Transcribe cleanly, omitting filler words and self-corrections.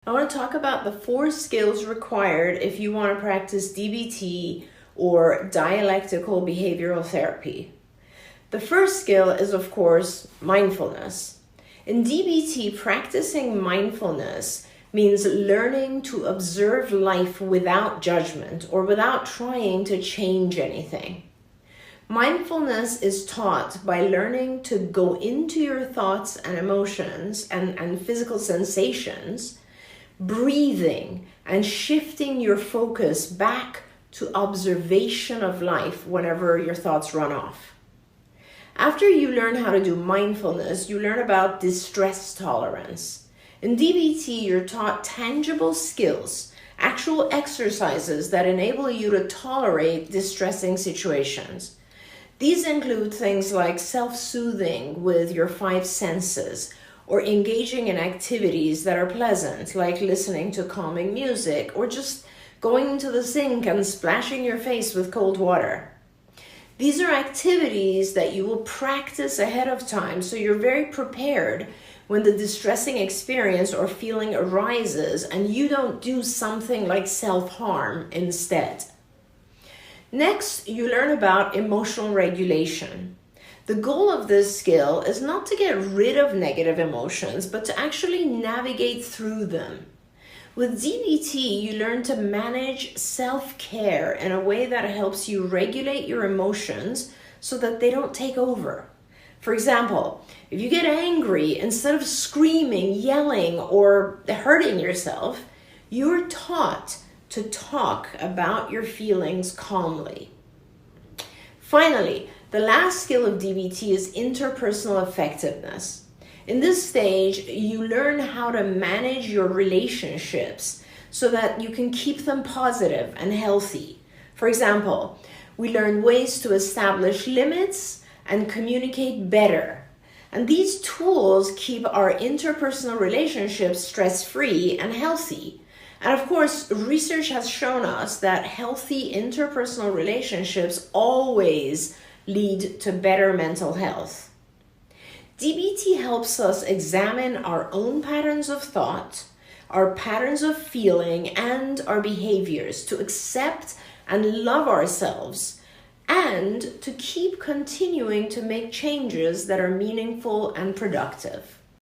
I want to talk about the 4 skills required if you want to practice DBT or Dialectical Behavioral Therapy. The first skill is, of course, mindfulness. In DBT, practicing mindfulness means learning to observe life without judgment or without trying to change anything. Mindfulness is taught by learning to go into your thoughts and emotions and physical sensations, breathing and shifting your focus back to observation of life whenever your thoughts run off. After you learn how to do mindfulness, you learn about distress tolerance. In DBT, you're taught tangible skills, actual exercises that enable you to tolerate distressing situations. These include things like self-soothing with your 5 senses, or engaging in activities that are pleasant, like listening to calming music, or just going to the sink and splashing your face with cold water. These are activities that you will practice ahead of time, so you're very prepared when the distressing experience or feeling arises and you don't do something like self-harm instead. Next, you learn about emotional regulation. The goal of this skill is not to get rid of negative emotions, but to actually navigate through them. With DBT, you learn to manage self-care in a way that helps you regulate your emotions so that they don't take over. For example, if you get angry, instead of screaming, yelling, or hurting yourself, you're taught to talk about your feelings calmly. Finally, the last skill of DBT is interpersonal effectiveness. In this stage, you learn how to manage your relationships so that you can keep them positive and healthy. For example, we learn ways to establish limits and communicate better. And these tools keep our interpersonal relationships stress-free and healthy. And of course, research has shown us that healthy interpersonal relationships always lead to better mental health. DBT helps us examine our own patterns of thought, our patterns of feeling, and our behaviors to accept and love ourselves, and to keep continuing to make changes that are meaningful and productive.